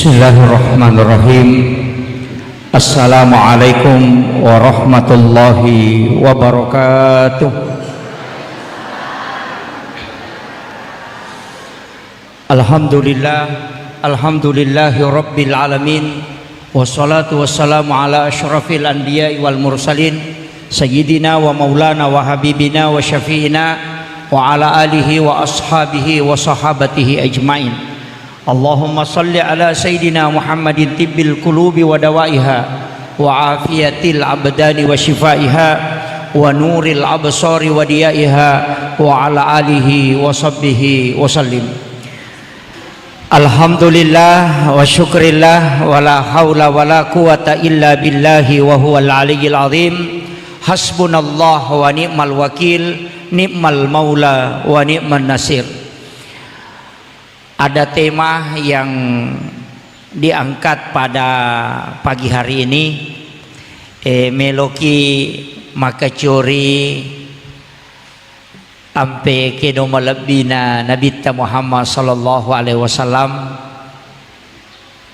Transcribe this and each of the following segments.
Bismillahirrahmanirrahim. Assalamualaikum warahmatullahi wabarakatuh. Alhamdulillahi rabbil alamin. Wassalatu wassalamu ala asyrafil anbiya'i wal mursalin sayyidina wa maulana wa habibina wa syafi'ina wa ala alihi wa ashabihi wa sahabatihi ajmain. Allahumma salli ala sayyidina Muhammadin tibbil qulubi wa dawaiha wa afiyatil abdani wa shifaiha wa nuril absari wa diyaiha wa ala alihi wa sahbihi wa sallim. Alhamdulillah wa syukrillah wa la hawla wa la quwata illa billahi wa huwal aliyyil azim. Hasbunallah wa ni'mal wakil, ni'mal maula wa ni'man nasir. Ada tema yang diangkat pada pagi hari ini, meloki makacuri ampe kedo malabina Nabi Muhammad sallallahu alaihi wasallam,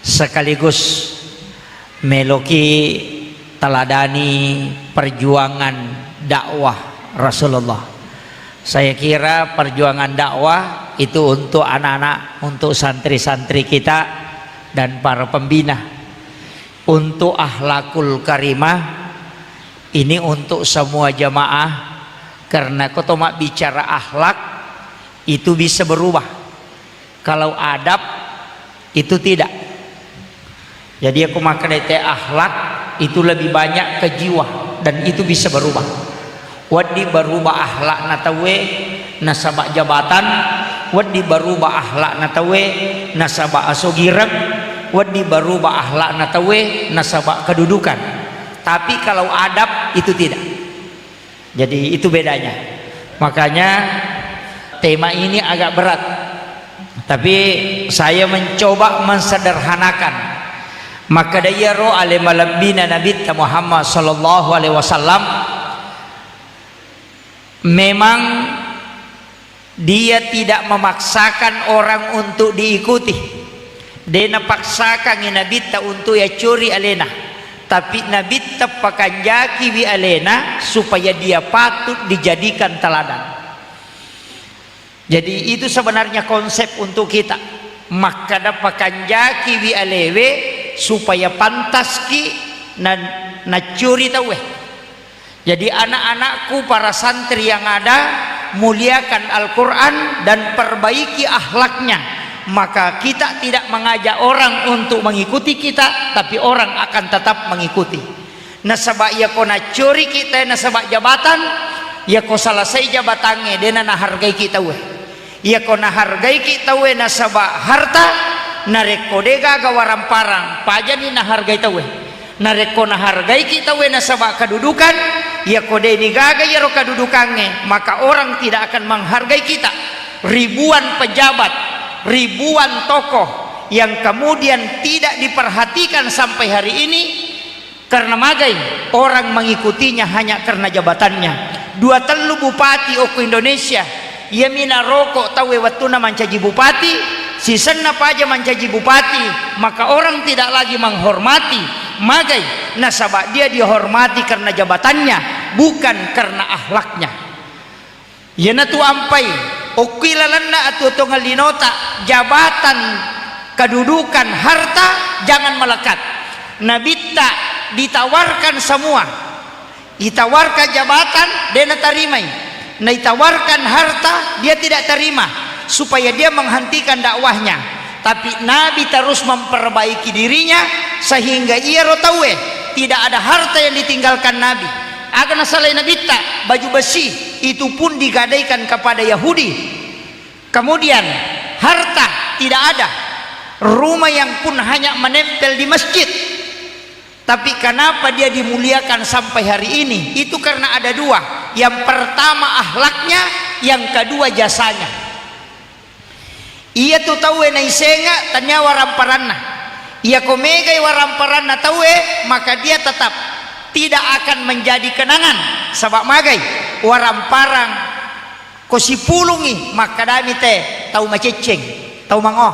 sekaligus meloki teladani perjuangan dakwah Rasulullah. Saya kira perjuangan dakwah itu untuk anak-anak, untuk santri-santri kita dan para pembina, untuk akhlakul karimah, ini untuk semua jamaah. Karena kalau mak bicara akhlak itu bisa berubah, kalau adab itu tidak. Jadi aku makan akhlak itu lebih banyak ke jiwa dan itu bisa berubah. Wadi berubah akhlak natawe nasabak jabatan, wadi berubah akhlak natawe nasabak asogirem, wadi berubah akhlak natawe nasabak kedudukan. Tapi kalau adab itu tidak. Jadi itu bedanya. Makanya tema ini agak berat, tapi saya mencoba mensederhanakan. Maka dayaro alimalabina Nabi Muhammad sallallahu alaihi wasallam, memang dia tidak memaksakan orang untuk diikuti. Dia napaksakan Nabi untuk ya curi alena, tapi Nabi pakan jaki wi alena supaya dia patut dijadikan teladan. Jadi itu sebenarnya konsep untuk kita. Maka dapakan jaki wi alewe supaya pantas ki na curi tawe. Jadi anak-anakku, para santri yang ada, muliakan Al-Quran dan perbaiki akhlaknya. Maka kita tidak mengajak orang untuk mengikuti kita, tapi orang akan tetap mengikuti. Nasabak ya kona curi kita, nasabak jabatan, ya ko selesai jabatannya, dia na hargai kita we. Ya kona hargai kita we nasabak harta, nareko dega gawaran parang, pajani na hargai kita we. Nareko na hargai kita we nasabak kedudukan, ya kode ini gaga ya ro kedudukannya, maka orang tidak akan menghargai kita. Ribuan pejabat, ribuan tokoh yang kemudian tidak diperhatikan sampai hari ini karena magai orang mengikutinya hanya karena jabatannya. 2 bupati oku Indonesia, ia mina rokok tawe watuna mancaji bupati, sisena aja mancaji bupati, maka orang tidak lagi menghormati. Magai nasabak dia dihormati karena jabatannya, bukan karena akhlaknya. Yana tu ampai okilalana atau tongalinota, jabatan, kedudukan, harta jangan melekat. Nabi tak ditawarkan semua, ditawarkan jabatan dia tarimai, nah ditawarkan harta dia tidak terima supaya dia menghentikan dakwahnya. Tapi Nabi terus memperbaiki dirinya sehingga ia rotawe tidak ada harta yang ditinggalkan Nabi. Akan asal Nabi tak baju besi itu pun digadaikan kepada Yahudi. Kemudian harta tidak ada, rumah yang pun hanya menempel di masjid. Tapi kenapa dia dimuliakan sampai hari ini? Itu karena ada 2. Yang pertama akhlaknya, yang kedua jasanya. Ia tu tahu naisenga tanya waramparanna, ia komegai waramparanna tahu maka dia tetap tidak akan menjadi kenangan. Sebab magai waramparang kosipulungi maka dami teh tahu maceceng, tahu mangoh.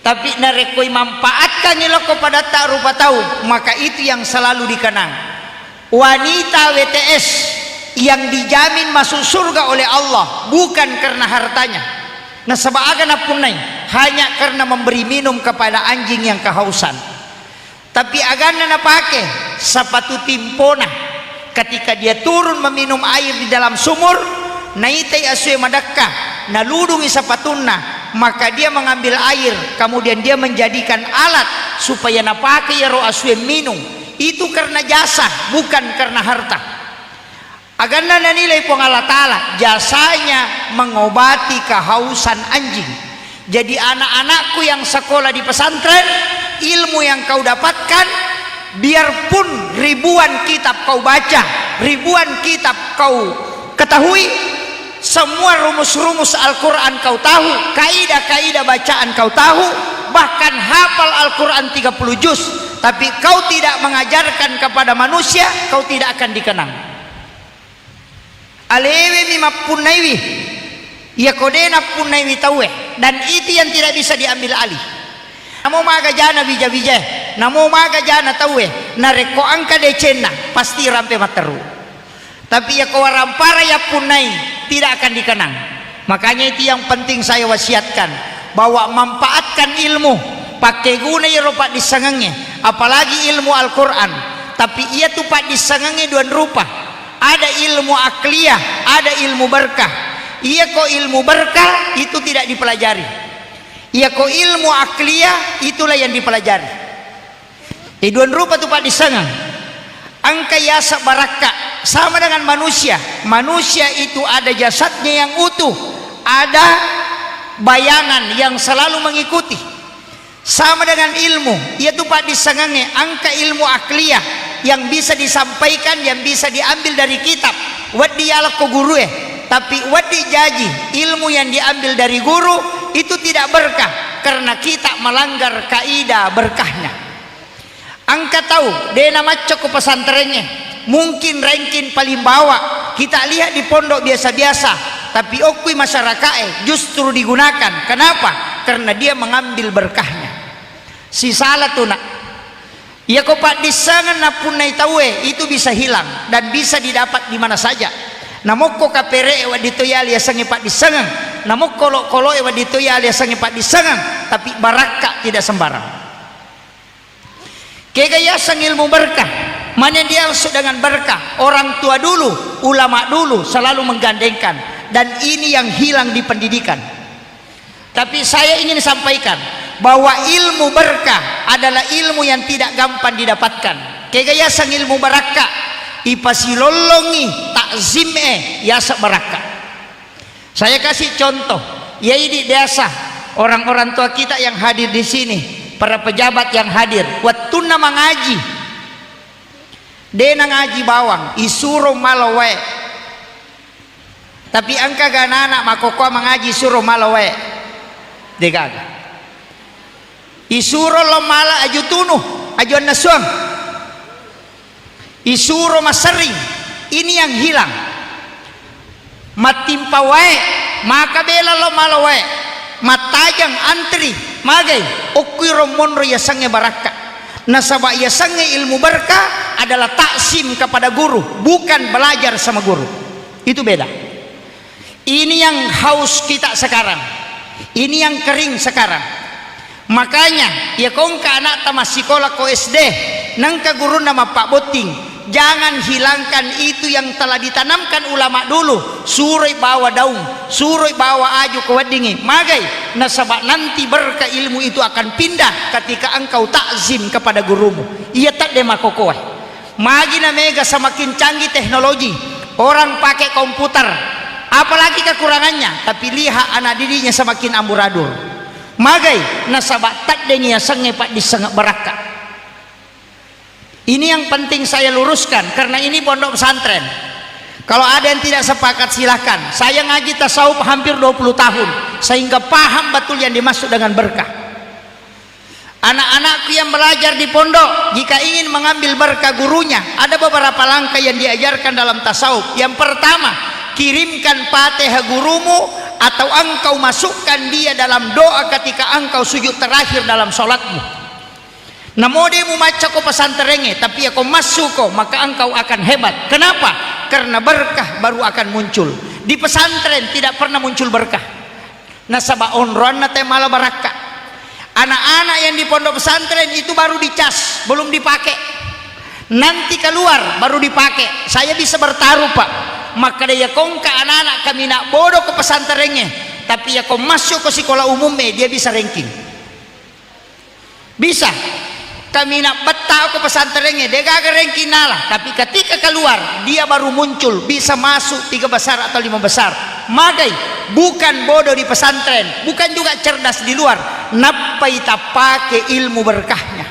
tapi narekoi manfaatkan iloko pada tak rupa tahu, maka itu yang selalu dikenang. Wanita WTS yang dijamin masuk surga oleh Allah bukan karena hartanya, nah sebagian apun naik hanya karena memberi minum kepada anjing yang kehausan. Tapi agana na pakai sepatu timpona ketika dia turun meminum air di dalam sumur, naitai asue madakka naludungi sepatuna, maka dia mengambil air kemudian dia menjadikan alat supaya napake ya ro aswe minum. Itu karena jasa bukan karena harta. Aganda nilai Allah Ta'ala jasanya mengobati kehausan anjing. Jadi anak-anakku yang sekolah di pesantren, ilmu yang kau dapatkan, biarpun ribuan kitab kau baca, ribuan kitab kau ketahui, semua rumus-rumus Al-Quran kau tahu, kaidah-kaidah bacaan kau tahu, bahkan hafal Al-Quran 30 juz, tapi kau tidak mengajarkan kepada manusia, kau tidak akan dikenang. Alewe mima punaiwi, ya kodena punaiwi tawe, dan itu yang tidak bisa diambil alih. Namo maga jana bija-bija, namo maga jana tawe, nareko angka decena pasti rampe materu. Tapi ya kau rampara ya punai tidak akan dikenang. Makanya itu yang penting saya wasiatkan, bahwa manfaatkan ilmu, pakai guna ya rupa disangangnya, apalagi ilmu Al-Quran. Tapi ia tuh pak disangangnya dua rupa, ada ilmu akliyah, ada ilmu berkah. Ia kok ilmu berkah itu tidak dipelajari, ia kok ilmu akliyah itulah yang dipelajari. Dua rupa tuh pak disangang. Angka yasa baraka sama dengan manusia. Manusia itu ada jasadnya yang utuh, ada bayangan yang selalu mengikuti. Sama dengan ilmu, yaitu pak disangangnya angka ilmu akliyah yang bisa disampaikan, yang bisa diambil dari kitab. Wadi alak ko guru tapi wadi jaji ilmu yang diambil dari guru itu tidak berkah karena kita melanggar kaidah berkahnya. Angka tahu dena macok ke pesantrennya mungkin ranking paling bawah, kita lihat di pondok biasa-biasa, tapi okui masyarakat justru digunakan. Kenapa? Karena dia mengambil berkahnya. Si salah tuh nak ya kok pak disangan napunai tawe itu bisa hilang dan bisa didapat di mana saja. Namoko kapere wadito ya alias sange pak disangan, namoko kolo wadito ya alias sange pak disangan, tapi baraka tidak sembarang. Kegayasan ilmu berkah, mana dia maksud dengan berkah? Orang tua dulu, ulama dulu selalu menggandengkan, dan ini yang hilang di pendidikan. Tapi saya ingin sampaikan bahwa ilmu berkah adalah ilmu yang tidak gampang didapatkan. Kegayasan ilmu berkah ipasilolongi takzim yasa berkah. Saya kasih contoh, yaitu desa orang-orang tua kita yang hadir di sini, para pejabat yang hadir, waktu nama ngaji, dena ngaji bawang, isuro malawe, tapi angka ganana makoko mengaji suruh malawe, degaga, isuro lo mala aju tunuh, ajuan nasuang, isuro masering, ini yang hilang, matimpa wae, maka bela lo malawe, matajang antri. Magai okui romonro yasange baraka. Nasaba yasange ilmu berkah adalah taksim kepada guru, bukan belajar sama guru. Itu beda. Ini yang haus kita sekarang. Ini yang kering sekarang. Makanya ya kongka anak tamas sekolah ko SD, nangka guru nama Pak Boting. Jangan hilangkan itu yang telah ditanamkan ulama dulu. Suroi bawa daun, suroi bawa aju ke wadingi. Magai nasabak nanti berkah ilmu itu akan pindah ketika engkau takzim kepada gurumu. Ia tak demakokoh. Magi na mega semakin canggih teknologi, orang pakai komputer, apalagi kekurangannya. Tapi lihat anak didiknya semakin amburadul. Magai nasabak tak denya sange pak disengak berakah. Ini yang penting saya luruskan karena ini pondok pesantren. Kalau ada yang tidak sepakat silahkan. Saya ngaji tasawuf hampir 20 tahun sehingga paham betul yang dimaksud dengan berkah. Anak-anakku yang belajar di pondok jika ingin mengambil berkah gurunya, ada beberapa langkah yang diajarkan dalam tasawuf. Yang pertama, kirimkan Fatihah gurumu atau engkau masukkan dia dalam doa ketika engkau sujud terakhir dalam sholatmu. Namo demu maca ko pesantrennya, tapi ya kau masuk ko, maka engkau akan hebat. Kenapa? Karena berkah baru akan muncul. Di pesantren tidak pernah muncul berkah. Nasaba onron na malah baraka. Anak-anak yang di pondok pesantren itu baru dicas, belum dipakai. Nanti keluar baru dipakai. Saya bisa bertaruh, Pak. Maka dia kongka anak-anak kami nak bodoh ke pesantrennya, tapi ya kau masuk ke sekolah umumnya dia bisa ranking. Bisa. Kami nak betah ke pesantrennya dia gak ranking nalah, tapi ketika keluar dia baru muncul bisa masuk 3 besar atau 5 besar. Magai bukan bodoh di pesantren, bukan juga cerdas di luar, napai tak pakai ilmu berkahnya.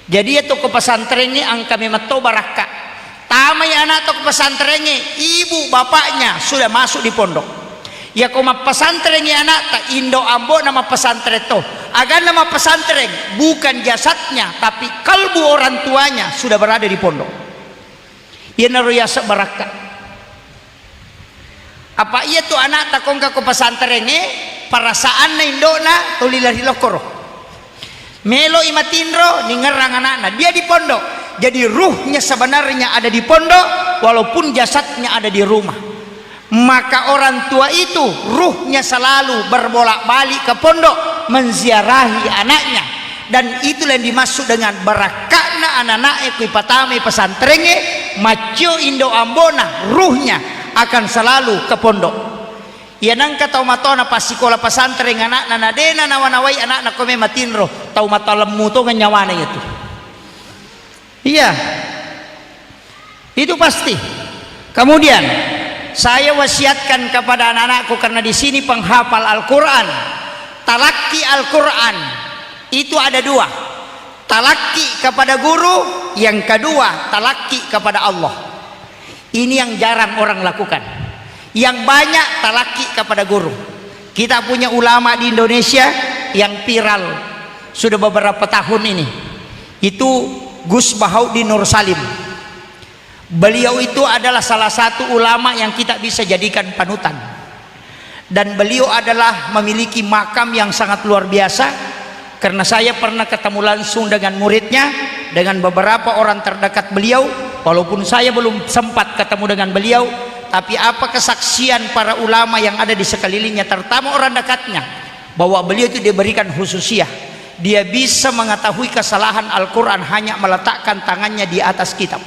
Jadi itu ke pesantren ini angka memeto baraka. Tamai anak ke pesantrennya, ibu bapaknya sudah masuk di pondok. Ya koma pesantrennya anak tak Indo Ambo nama pesantren to. Agar nama pesantren bukan jasadnya, tapi kalbu orang tuanya sudah berada di pondok. Ya naruyasa baraka. Apa iya tuh anak tak kongka ke pesantrennya, perasaan na Indona tulilah hilokoro. Melo imatindro ningerang anak-anak dia di pondok. Jadi ruhnya sebenarnya ada di pondok, walaupun jasadnya ada di rumah. Maka orang tua itu ruhnya selalu berbolak-balik ke pondok menziarahi anaknya, dan itulah yang dimaksud dengan barakana anak-anak ipatame pesantrennya macio Indo Ambona, ruhnya akan selalu ke pondok. Ya nangka tau matona pas sekolah pesantren anak nanadena nawanawai anak kome matinro tau matalemu to nyawana itu. Iya, itu pasti. Kemudian saya wasiatkan kepada anak-anakku, karena di sini penghafal Al-Quran, talaki Al-Quran itu ada 2, talaki kepada guru, yang kedua talaki kepada Allah. Ini yang jarang orang lakukan, yang banyak talaki kepada guru. Kita punya ulama di Indonesia yang viral sudah beberapa tahun ini, itu Gus Bahaudin Nur Salim. Beliau itu adalah salah satu ulama yang kita bisa jadikan panutan, dan beliau adalah memiliki makam yang sangat luar biasa. Karena saya pernah ketemu langsung dengan muridnya, dengan beberapa orang terdekat beliau, walaupun saya belum sempat ketemu dengan beliau, tapi apa kesaksian para ulama yang ada di sekelilingnya, terutama orang dekatnya, bahwa beliau itu diberikan khususiyah, dia bisa mengetahui kesalahan Al-Quran hanya meletakkan tangannya di atas kitab.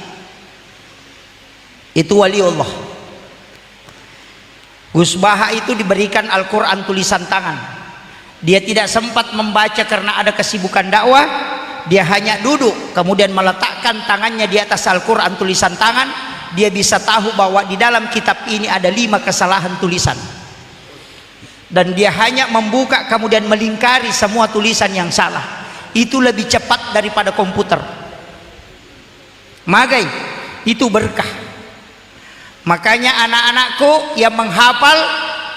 Itu wali Allah. Gus Baha itu diberikan Al-Quran tulisan tangan. Dia tidak sempat membaca karena ada kesibukan dakwah. Dia hanya duduk kemudian meletakkan tangannya di atas Al-Quran tulisan tangan. Dia bisa tahu bahwa di dalam kitab ini ada 5 kesalahan tulisan, dan dia hanya membuka kemudian melingkari semua tulisan yang salah. Itu lebih cepat daripada komputer. Magai itu berkah. Makanya anak-anakku yang menghafal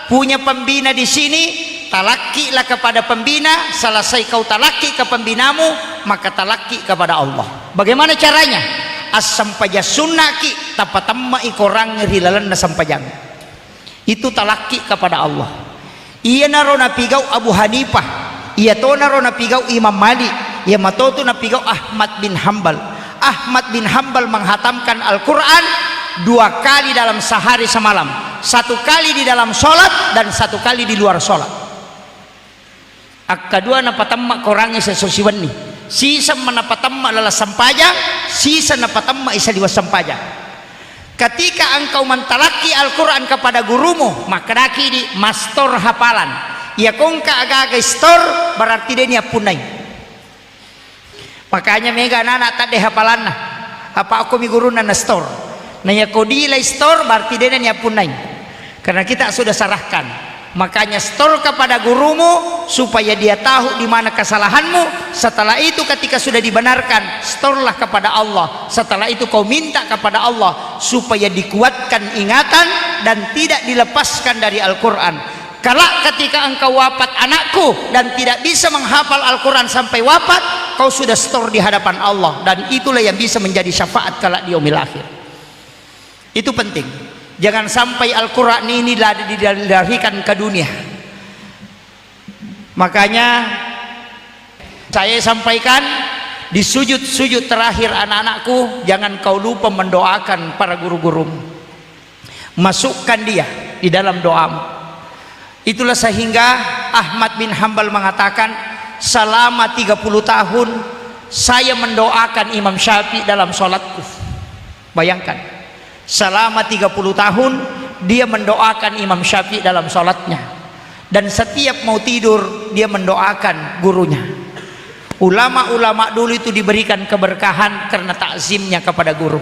punya pembina di sini, talakilah kepada pembina. Selesai kau talaki ke pembinamu, maka talaki kepada Allah. Bagaimana caranya? As-sampaja sunnaki tapatamma ikorang rilalan na sampajang. Itu talaki kepada Allah. Iya naro napigau Abu Hanifah, iya to naro napigau Imam Malik, iya matoto napigau Ahmad bin Hambal. Ahmad bin Hambal menghatamkan Al-Quran 2 kali dalam sehari semalam, 1 kali di dalam sholat dan 1 kali di luar sholat. Kedua napatamma korangnya sesusiwan nih, sisa menapatamma lala sampajang, sisa napatamma isa liwas sampajang. Ketika engkau mentalaki Al-Quran kepada gurumu, maka daki di mastor hafalan. Ya kongka agak-agak stor berarti dia punai. Makanya mega anak tak deh hafalan nah. Apa aku mi guru na stor. Nanya kodila store berarti dia punai. Karena kita sudah sarahkan, makanya store kepada gurumu supaya dia tahu di mana kesalahanmu. Setelah itu ketika sudah dibenarkan, storelah kepada Allah. Setelah itu kau minta kepada Allah supaya dikuatkan ingatan dan tidak dilepaskan dari Al-Quran. Kalau ketika engkau wafat anakku dan tidak bisa menghafal Al-Quran sampai wafat, kau sudah store di hadapan Allah, dan itulah yang bisa menjadi syafaat kelak di yaumil akhir. Itu penting. Jangan sampai Al-Quran ini dilarikan ke dunia. Makanya saya sampaikan di sujud-sujud terakhir anak-anakku, jangan kau lupa mendoakan para guru-guru. Masukkan dia di dalam doamu. Itulah sehingga Ahmad bin Hanbal mengatakan, selama 30 tahun saya mendoakan Imam Syafi'i dalam sholatku. Bayangkan, selama 30 tahun dia mendoakan Imam Syafi'i dalam sholatnya, dan setiap mau tidur dia mendoakan gurunya. Ulama-ulama dulu itu diberikan keberkahan karena takzimnya kepada guru.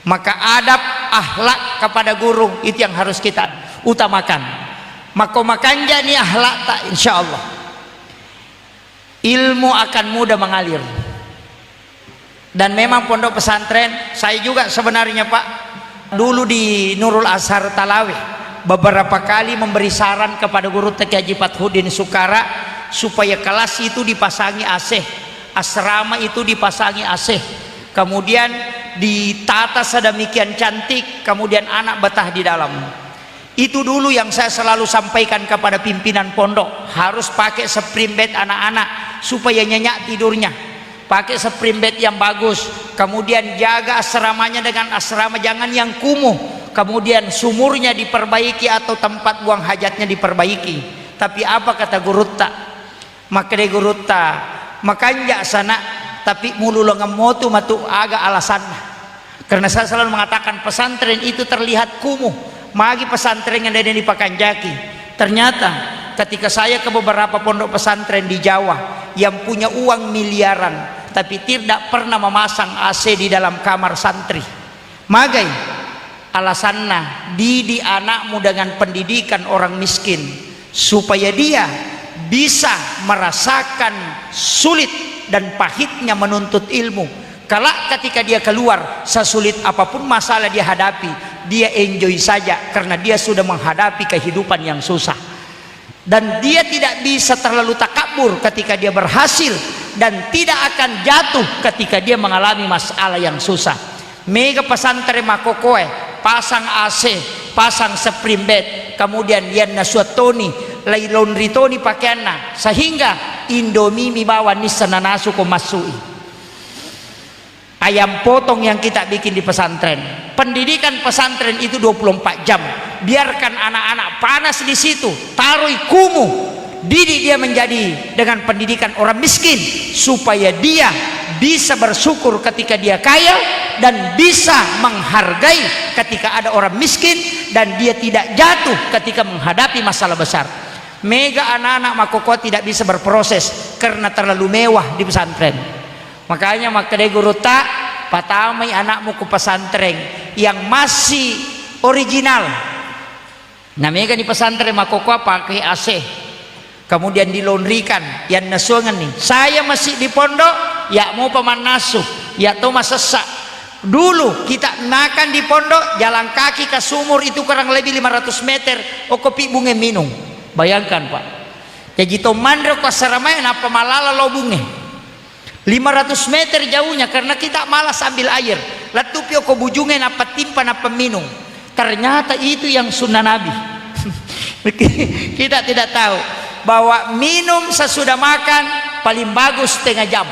Maka adab, akhlak kepada guru itu yang harus kita utamakan. Maka makanya ni akhlak tak, insya Allah ilmu akan mudah mengalir. Dan memang pondok pesantren, saya juga sebenarnya Pak, dulu di Nurul Azhar Talawi beberapa kali memberi saran kepada guru Teki Haji Fathudin Sukara supaya kelas itu dipasangi AC, asrama itu dipasangi AC, kemudian ditata sedemikian cantik, kemudian anak betah di dalam. Itu dulu yang saya selalu sampaikan kepada pimpinan pondok, harus pakai spring bed anak-anak supaya nyenyak tidurnya, pakai spring bed yang bagus, kemudian jaga asramanya dengan asrama jangan yang kumuh, kemudian sumurnya diperbaiki atau tempat buang hajatnya diperbaiki. Tapi apa kata guru tak? Maka de guru tak makanya sana, tapi mulu lengemotu matu agak alasannya. Karena saya selalu mengatakan pesantren itu terlihat kumuh, magi pesantren yang ada di Pakanjaki. Ternyata ketika saya ke beberapa pondok pesantren di Jawa yang punya uang miliaran tapi tidak pernah memasang AC di dalam kamar santri, magai alasannya didik anakmu dengan pendidikan orang miskin supaya dia bisa merasakan sulit dan pahitnya menuntut ilmu. Kelak ketika dia keluar, sesulit apapun masalah dia hadapi, dia enjoy saja karena dia sudah menghadapi kehidupan yang susah. Dan dia tidak bisa terlalu takabur ketika dia berhasil, dan tidak akan jatuh ketika dia mengalami masalah yang susah. Mega pesantren Makokoe pasang AC, pasang spring bed, kemudian dia nasuatoni lailon ritoni pakaianna, sehingga Indomie bawa nisana nasu masui. Ayam potong yang kita bikin di pesantren. Pendidikan pesantren itu 24 jam. Biarkan anak-anak panas di situ, taruh kumuh, didik dia menjadi dengan pendidikan orang miskin supaya dia bisa bersyukur ketika dia kaya dan bisa menghargai ketika ada orang miskin, dan dia tidak jatuh ketika menghadapi masalah besar. Mega anak-anak Makoko tidak bisa berproses karena terlalu mewah di pesantren. Makanya makanya guru tak patamai anakmu ke pesantren yang masih original. Nah mega di pesantren Makoko pakai AC, kemudian dilondrikan yang nasuangan nih. Saya masih di pondok, ya mau paman nasuh, ya toma sesak. Dulu kita makan di pondok, jalan kaki ke sumur itu kurang lebih 500 meter, o kopi bunga minum. Bayangkan Pak, jadi tomandro ke Saramaya napa malala lobungnya 500 meter jauhnya karena kita malas ambil air. Latupio ko bujungnya napa timpa napa minum. Ternyata itu yang sunnah Nabi. Kita tidak tahu bahwa minum sesudah makan paling bagus setengah jam.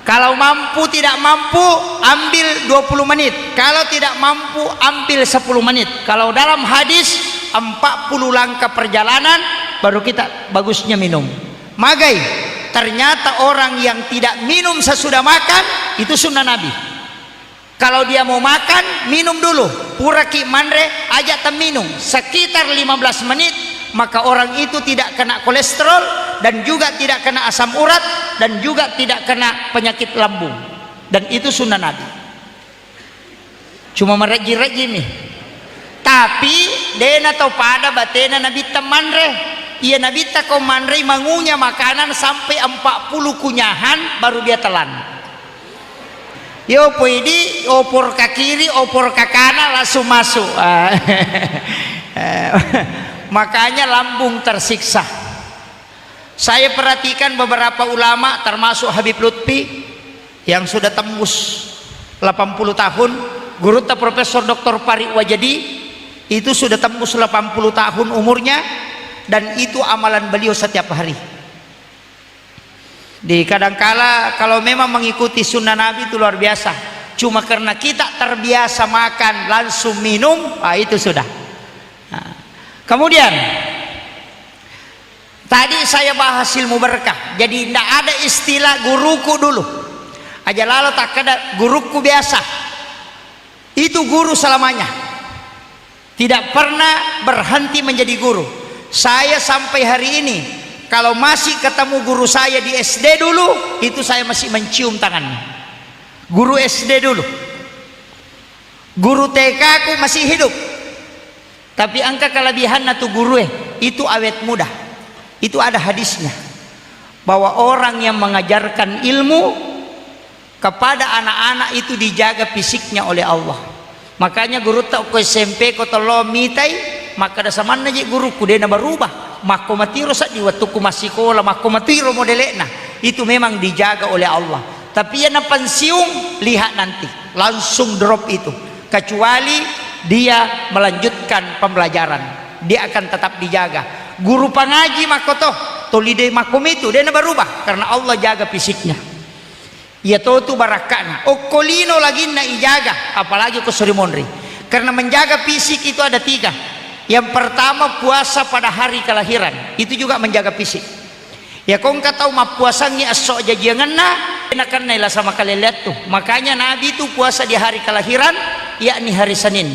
Kalau mampu tidak mampu ambil 20 menit. Kalau tidak mampu ambil 10 menit. Kalau dalam hadis 40 langkah perjalanan baru kita bagusnya minum. Magai, ternyata orang yang tidak minum sesudah makan itu sunnah Nabi. Kalau dia mau makan, minum dulu. Puraki mandre ajak minum sekitar 15 menit, maka orang itu tidak kena kolesterol dan juga tidak kena asam urat dan juga tidak kena penyakit lambung. Dan itu sunnah Nabi. Cuma mereji-reji nih. Tapi dena tau pada batena Nabi temanre, iya Nabi tak kau manre mangunya makanan sampai 40 kunyahan baru dia telan. Yo poidi opor ke kiri opor ke kanan langsung masuk. Makanya lambung tersiksa. Saya perhatikan beberapa ulama termasuk Habib Lutfi yang sudah tembus 80 tahun, guru ta Profesor Dr. Farid Wajadi itu sudah tembus 80 tahun umurnya, dan itu amalan beliau setiap hari. Di kadangkala kalau memang mengikuti sunnah Nabi itu luar biasa. Cuma karena kita terbiasa makan langsung minum, itu sudah. Nah, kemudian tadi saya bahas ilmu berkah. Jadi tidak ada istilah guruku dulu. Aja lalu tak ada guruku biasa. Itu guru selamanya. Tidak pernah berhenti menjadi guru. Saya sampai hari ini kalau masih ketemu guru saya di SD dulu, itu saya masih mencium tangannya. Guru SD dulu. Guru TK aku masih hidup. Tapi angka kelebihan tuh guru itu awet muda. Itu ada hadisnya. Bahwa orang yang mengajarkan ilmu kepada anak-anak itu dijaga fisiknya oleh Allah. Makanya guru tak ko SMP ko tolo mitai, maka da samanna je guruku dia na berubah. Mako matiro sa di waktu ku masih sekolah, mako matiro modelena. Itu memang dijaga oleh Allah. Tapi ya na pensiun, lihat nanti langsung drop itu. Kecuali dia melanjutkan pembelajaran, dia akan tetap dijaga. Guru pangaji makoto tolide makom itu dia na berubah karena Allah jaga fisiknya. Ya tu barakana. Okolino lagi na ijaga, apalagi ke Sri Mondri. Karena menjaga fisik itu ada 3. Yang pertama puasa pada hari kelahiran, itu juga menjaga fisik. Ya kau nggak tahu mah puasanya esok jangan karena ilah sama kalian lihat tuh. Makanya Nabi itu puasa di hari kelahiran, yakni hari Senin.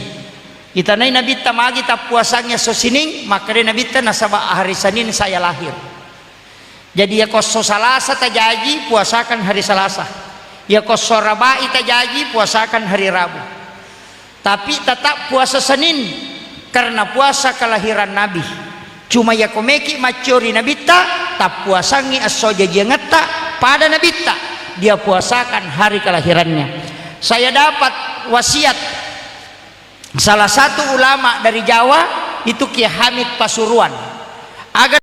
Kita Nabi tamagi tak puasanya sosining, maka Nabi nasabah hari Senin saya lahir. Jadi ya koso Salasa tajaji puasakan hari Salasa. Ya koso Rabai tajaji puasakan hari Rabu. Tapi tetap puasa Senin karena puasa kelahiran Nabi. Cuma ya komeki macori Nabi tak puasangi asojaji ngeta pada Nabi dia puasakan hari kelahirannya. Saya dapat wasiat salah satu ulama dari Jawa itu Kiai Hamid Pasuruan agar